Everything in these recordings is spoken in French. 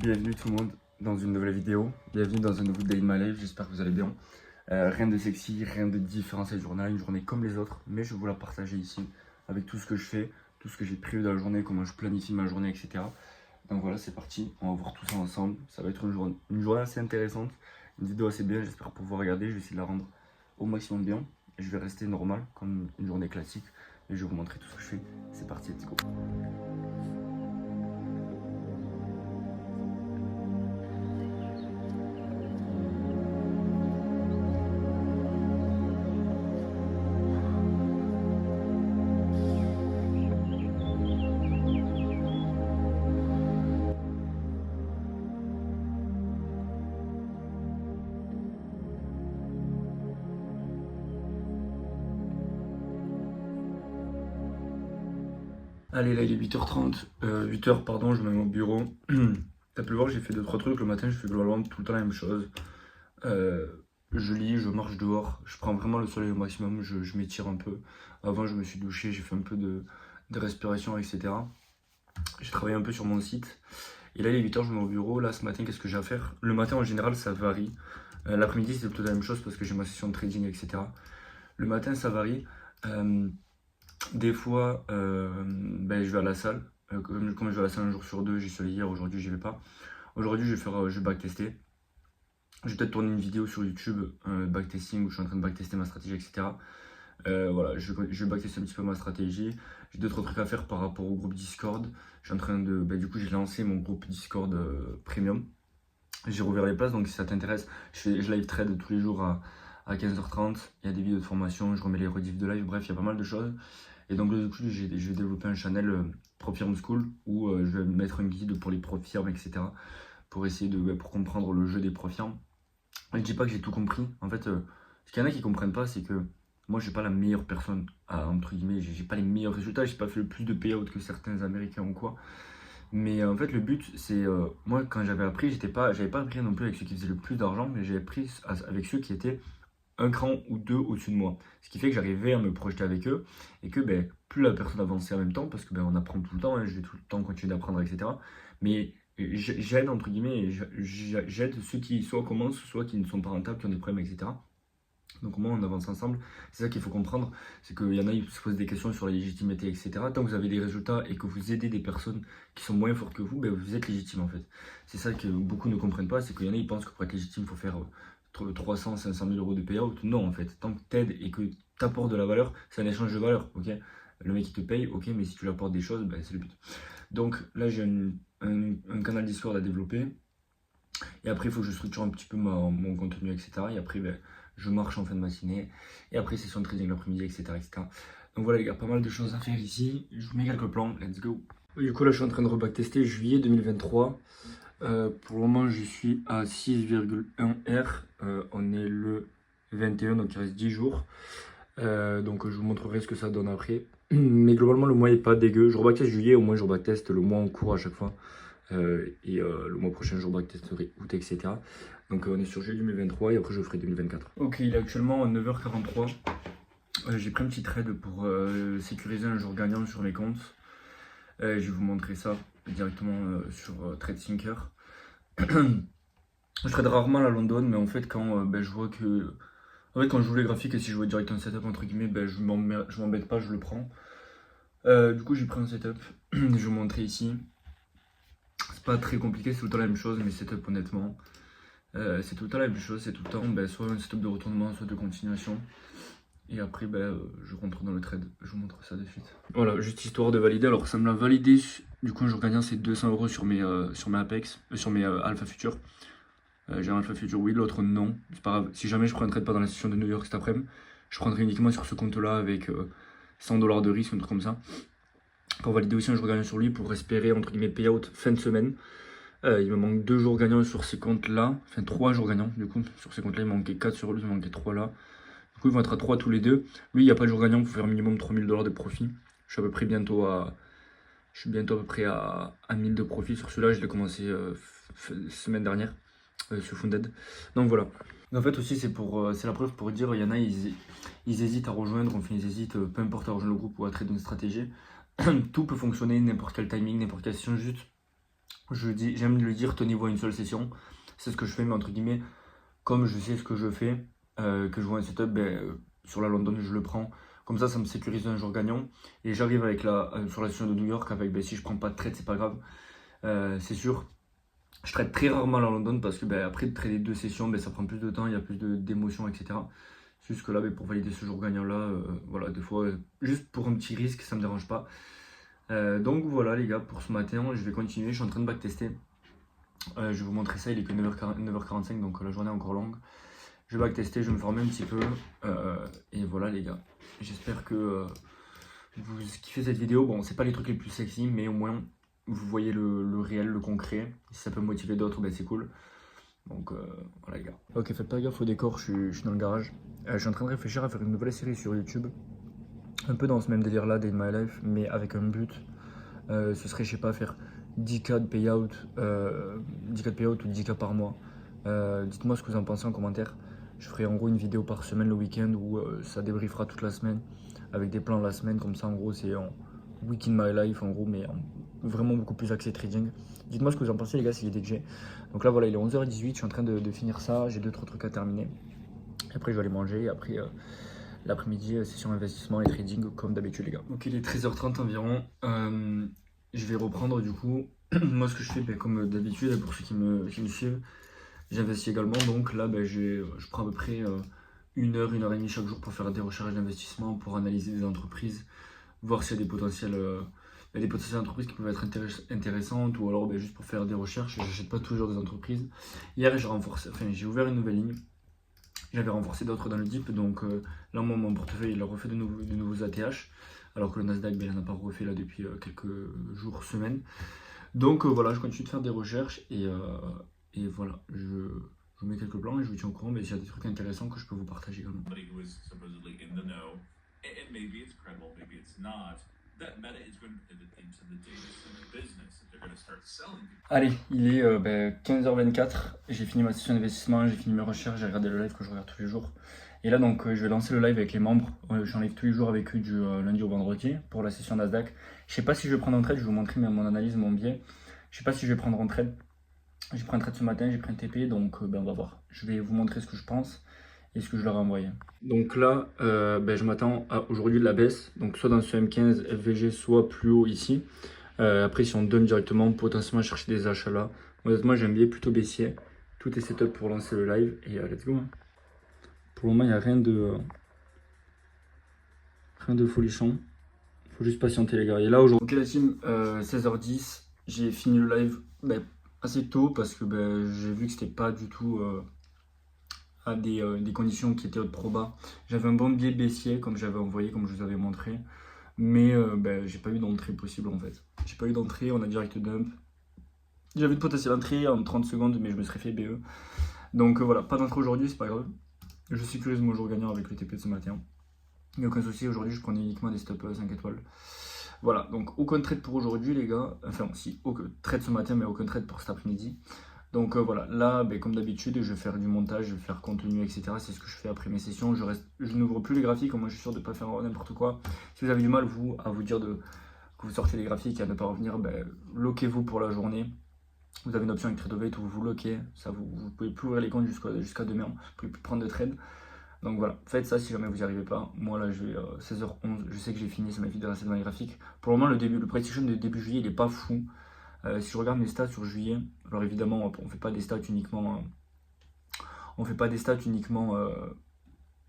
Bienvenue tout le monde dans une nouvelle vidéo, bienvenue dans un nouveau Day in My Life, j'espère que vous allez bien. Rien de sexy, rien de différent cette journée, une journée comme les autres, mais je vais vous la partager ici avec tout ce que je fais, tout ce que j'ai prévu dans la journée, comment je planifie ma journée, etc. Donc voilà, c'est parti, on va voir tout ça ensemble, ça va être une journée assez intéressante, une vidéo assez bien, j'espère pouvoir regarder, je vais essayer de la rendre au maximum bien. Et je vais rester normal, comme une journée classique, et je vais vous montrer tout ce que je fais, c'est parti, let's go. Allez, là il est 8h30, 8h pardon, je me mets au bureau. T'as pu le voir, j'ai fait 2-3 trucs. Le matin, je fais globalement tout le temps la même chose. Euh, je lis, je marche dehors, je prends vraiment le soleil au maximum, je m'étire un peu. Avant, je me suis douché, j'ai fait un peu de respiration, etc. J'ai travaillé un peu sur mon site. Et là, il est 8h, je me mets au bureau. Là, ce matin, qu'est-ce que j'ai à faire? Le matin, en général, ça varie. L'après-midi, c'est plutôt la même chose parce que j'ai ma session de trading, etc. Le matin, ça varie. Des fois, je vais à la salle. Comme je vais à la salle un jour sur deux, j'y suis allé hier, aujourd'hui j'y vais pas. Aujourd'hui je vais backtester. Je vais peut-être tourner une vidéo sur YouTube, backtesting, où je suis en train de backtester ma stratégie, etc. Voilà, je vais backtester un petit peu ma stratégie. J'ai d'autres trucs à faire par rapport au groupe Discord. Je suis en train de. Du coup, j'ai lancé mon groupe Discord Premium. J'ai rouvert les places, donc si ça t'intéresse, je live trade tous les jours à 15h30. Il y a des vidéos de formation, je remets les rediffs de live, bref, il y a pas mal de choses. Et donc, du coup, je vais développer un channel Prop Firm School où je vais mettre un guide pour les Prop Firm, etc. Pour essayer pour comprendre le jeu des Prop Firm. Je dis pas que j'ai tout compris. En fait, ce qu'il y en a qui comprennent pas, c'est que moi, je suis pas la meilleure personne, entre guillemets, j'ai pas les meilleurs résultats, j'ai pas fait le plus de payout que certains Américains ou quoi. Mais en fait, le but, c'est. Moi, quand j'avais appris, j'avais pas appris non plus avec ceux qui faisaient le plus d'argent, mais j'avais appris avec ceux qui étaient un cran ou deux au-dessus de moi. Ce qui fait que j'arrivais à me projeter avec eux et que plus la personne avançait en même temps, parce que on apprend tout le temps, hein, je vais tout le temps continuer d'apprendre, etc. Mais j'aide, entre guillemets, j'aide ceux qui soit commencent, soit qui ne sont pas rentables, qui ont des problèmes, etc. Donc au moins on avance ensemble. C'est ça qu'il faut comprendre, c'est qu'il y en a qui se posent des questions sur la légitimité, etc. Tant que vous avez des résultats et que vous aidez des personnes qui sont moins fortes que vous, vous êtes légitime en fait. C'est ça que beaucoup ne comprennent pas, c'est qu'il y en a qui pensent que pour être légitime, il faut faire 300, 500 000 euros de payout. Non en fait, tant que tu aides et que tu apportes de la valeur, c'est un échange de valeur, ok. Le mec il te paye, ok, mais si tu lui apportes des choses, c'est le but. Donc là j'ai un canal Discord à développer. Et après, il faut que je structure un petit peu mon contenu, etc. Et après, je marche en fin de matinée. Et après, session de trading l'après-midi, etc., etc. Donc voilà, les gars, pas mal de choses à faire ici. Je vous mets quelques plans. Let's go. Du coup, là, je suis en train de reback-tester juillet 2023. Pour le moment, je suis à 6,1 R. On est le 21, donc il reste 10 jours. Donc je vous montrerai ce que ça donne après. Mais globalement, le mois est pas dégueu. Je rebackteste juillet, au moins je rebackteste le mois en cours à chaque fois. Le mois prochain, je backtesterai août, etc. Donc on est sur juillet 2023 et après je ferai 2024. Ok, il est actuellement 9h43. J'ai pris un petit trade pour sécuriser un jour gagnant sur mes comptes. Je vais vous montrer ça directement sur TradeSyncer. Je trade rarement à London, mais en fait, quand je vois que. En fait, quand je joue les graphiques et si je vois direct un setup, entre guillemets, je m'embête pas, je le prends. Du coup, j'ai pris un setup. Je vais vous montrer ici. C'est pas très compliqué, c'est tout le temps la même chose, mais setup, honnêtement. C'est tout le temps la même chose, c'est tout le temps soit un setup de retournement, soit de continuation. Et après, je rentre dans le trade, je vous montre ça de suite. Voilà, juste histoire de valider. Alors, ça me l'a validé. Du coup, je gagnant c'est 200 euros sur mes Apex, sur mes Alpha Future. J'ai un Alpha Future, oui, l'autre non. C'est pas grave. Si jamais je prends un trade pas dans la session de New York cet après-midi, je prendrai uniquement sur ce compte-là avec 100 $ de risque, un truc comme ça. Pour valider aussi un jour gagnant sur lui pour espérer, entre guillemets, payout fin de semaine. Il me manque 2 jours gagnants sur ces comptes-là. Enfin, 3 jours gagnants, du coup. Sur ces comptes-là, il manquait 4 sur lui, il manquait 3 là. Du coup, ils vont être à 3 tous les deux. Lui, il n'y a pas de jour gagnant, il faut faire minimum 3000 $ de profit. Je suis à peu près bientôt à. Je suis bientôt à peu près à 1000 de profit sur celui-là. Je l'ai commencé semaine dernière sur Funded. Donc voilà. En fait aussi c'est la preuve pour dire il y en a ils hésitent à rejoindre, enfin ils hésitent peu importe à rejoindre le groupe ou à trader une stratégie. Tout peut fonctionner, n'importe quel timing, n'importe quelle session, juste J'aime le dire, tenez-vous à une seule session. C'est ce que je fais, mais entre guillemets, comme je sais ce que je fais, que je vois un setup, sur la London, je le prends. Comme ça me sécurise un jour gagnant. Et j'arrive avec sur la session de New York, avec si je prends pas de trade, c'est pas grave. C'est sûr. Je trade très rarement la London parce que après de trader 2 sessions, ça prend plus de temps, il y a plus d'émotions, etc. C'est juste que là, pour valider ce jour gagnant là, voilà, des fois, juste pour un petit risque, ça me dérange pas. Donc voilà les gars, pour ce matin, je vais continuer, je suis en train de backtester. Je vais vous montrer ça, il est que 9h45, donc la journée est encore longue. Je vais backtester, je vais me former un petit peu. Et voilà les gars, j'espère que vous kiffez cette vidéo. Bon, c'est pas les trucs les plus sexy, mais au moins vous voyez le réel, le concret. Si ça peut motiver d'autres, c'est cool. Donc voilà les gars. Ok, faites pas gaffe au décor, je suis dans le garage. Je suis en train de réfléchir à faire une nouvelle série sur YouTube. Un peu dans ce même délire là, Day in My Life, mais avec un but. Ce serait, je sais pas, faire 10K de payout, 10K de payout ou 10K par mois. Dites-moi ce que vous en pensez en commentaire. Je ferai en gros une vidéo par semaine le week-end où ça débriefera toute la semaine avec des plans la semaine. Comme ça, en gros, c'est en week in my life, en gros, mais vraiment beaucoup plus axé trading. Dites-moi ce que vous en pensez, les gars, c'est l'idée que j'ai. Donc là, voilà, il est 11h18, je suis en train de finir ça. J'ai 2-3 trucs à terminer. Après, je vais aller manger. Et après, l'après-midi, session investissement et trading, comme d'habitude, les gars. Donc, il est 13h30 environ. Je vais reprendre du coup. Moi, ce que je fais, comme d'habitude, pour ceux qui me suivent, j'investis également. Donc là, je prends à peu près 1 heure et demie chaque jour pour faire des recherches d'investissement, pour analyser des entreprises, voir s'il y a des potentiels entreprises qui peuvent être intéressantes, ou alors juste pour faire des recherches. J'achète pas toujours des entreprises. Hier, j'ai ouvert une nouvelle ligne. J'avais renforcé d'autres dans le dip, donc là, moi, mon portefeuille, il a refait de nouveaux ATH, alors que le Nasdaq, il n'en a pas refait là depuis quelques jours, semaines. Donc voilà, je continue de faire des recherches et voilà, je mets quelques plans et je vous tiens au courant, mais s'il y a des trucs intéressants que je peux vous partager également. Allez, il est 15h24, j'ai fini ma session d'investissement, j'ai fini mes recherches, j'ai regardé le live que je regarde tous les jours. Et là donc je vais lancer le live avec les membres, j'en live tous les jours avec eux du lundi au vendredi pour la session Nasdaq. Je sais pas si je vais prendre en trade, je vais vous montrer mon analyse, mon biais. Je sais pas si je vais prendre en trade. J'ai pris un trade ce matin, j'ai pris un TP, donc on va voir. Je vais vous montrer ce que je pense et ce que je leur ai envoyé. Donc là, je m'attends à aujourd'hui de la baisse, donc soit dans ce M15 FVG, soit plus haut ici. Après, si on donne directement, potentiellement chercher des achats là. Honnêtement, j'ai un biais plutôt baissier. Tout est setup pour lancer le live et let's go. Pour le moment, il n'y a rien de folichon. Il faut juste patienter les gars. Et là aujourd'hui, ok la team, 16h10, j'ai fini le live assez tôt parce que j'ai vu que c'était pas du tout à des conditions qui étaient hautes pro bas. J'avais un bon biais baissier comme j'avais envoyé, comme je vous avais montré. Mais j'ai pas eu d'entrée possible en fait. J'ai pas eu d'entrée, on a direct dump. J'avais de potentiel entrée en 30 secondes, mais je me serais fait BE. Donc voilà, pas d'entrée aujourd'hui, c'est pas grave. Je sécurise mon jour gagnant avec le TP de ce matin. Il n'y a aucun souci, aujourd'hui je prenais uniquement des stops 5 étoiles. Voilà, donc aucun trade pour aujourd'hui les gars. Enfin si, aucun trade ce matin, mais aucun trade pour cet après-midi. Donc voilà, là comme d'habitude, je vais faire du montage, je vais faire contenu, etc. C'est ce que je fais après mes sessions. Je n'ouvre plus les graphiques, moi je suis sûr de ne pas faire n'importe quoi. Si vous avez du mal à vous dire que vous sortez les graphiques et à ne pas revenir, loquez-vous pour la journée. Vous avez une option avec Tradovate où vous loquez, ça vous ne pouvez plus ouvrir les comptes jusqu'à demain, vous ne pouvez plus prendre de trade. Donc voilà, faites ça si jamais vous n'y arrivez pas. Moi là je vais 16h11, je sais que j'ai fini, ça m'évite de rester dans les graphiques. Pour le moment le prediction de début juillet il n'est pas fou. Si je regarde mes stats sur juillet, alors évidemment on fait pas des stats uniquement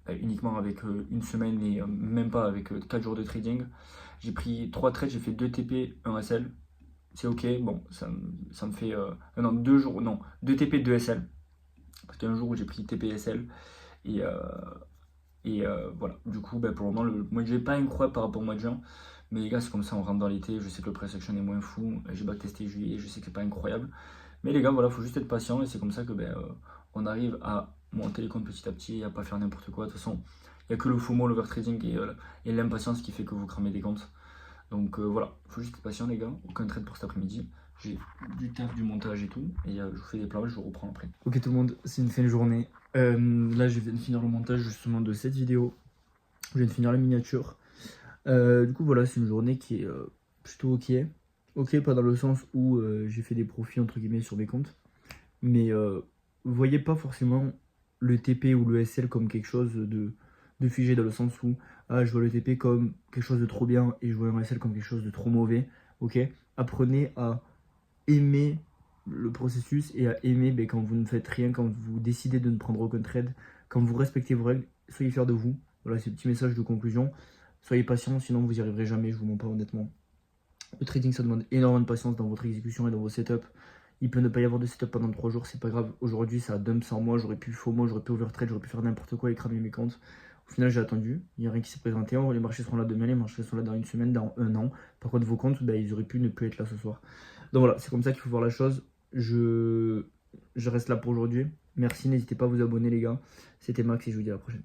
uniquement avec une semaine et même pas avec 4 jours de trading. J'ai pris 3 trades, j'ai fait 2 TP, 1 SL. C'est ok, bon, ça me fait... non, 2 jours, non, 2 TP, 2 SL. C'était un jour où j'ai pris TP SL. Et voilà, du coup, pour le moment, le mois de juillet n'est pas incroyable par rapport au mois de juin. Mais les gars, c'est comme ça, on rentre dans l'été. Je sais que le price action est moins fou. J'ai backtesté juillet, je sais que c'est pas incroyable. Mais les gars, voilà, faut juste être patient. Et c'est comme ça que on arrive à monter les comptes petit à petit et à pas faire n'importe quoi. De toute façon, il n'y a que le FOMO, l'overtrading et l'impatience qui fait que vous cramez des comptes. Donc voilà, faut juste être patient les gars. Aucun trade pour cet après-midi. J'ai du taf, du montage et tout. Et je vous fais des plans, je vous reprends après. Ok tout le monde, c'est une fin de journée. Là, je viens de finir le montage justement de cette vidéo. Je viens de finir la miniature. Du coup, voilà, c'est une journée qui est plutôt ok. Ok, pas dans le sens où j'ai fait des profits entre guillemets sur mes comptes, mais voyez pas forcément le TP ou le SL comme quelque chose de figé dans le sens où ah, je vois le TP comme quelque chose de trop bien et je vois un SL comme quelque chose de trop mauvais. Ok, apprenez à aimer le processus et à aimer ben, quand vous ne faites rien, quand vous décidez de ne prendre aucun trade, quand vous respectez vos règles, soyez fiers de vous. Voilà, c'est un petit message de conclusion. Soyez patient, sinon vous n'y arriverez jamais, je vous mens pas honnêtement. Le trading, ça demande énormément de patience dans votre exécution et dans vos setups. Il peut ne pas y avoir de setup pendant 3 jours, c'est pas grave. Aujourd'hui, ça a dump sans moi, j'aurais pu FOMO, j'aurais pu overtrade, j'aurais pu faire n'importe quoi et cramer mes comptes. Au final, j'ai attendu, il n'y a rien qui s'est présenté. Les marchés seront là demain, les marchés seront là dans une semaine, dans un an. Par contre, vos comptes, ben, ils auraient pu ne plus être là ce soir. Donc voilà, c'est comme ça qu'il faut voir la chose. Je reste là pour aujourd'hui. Merci, n'hésitez pas à vous abonner, les gars. C'était Max et je vous dis à la prochaine.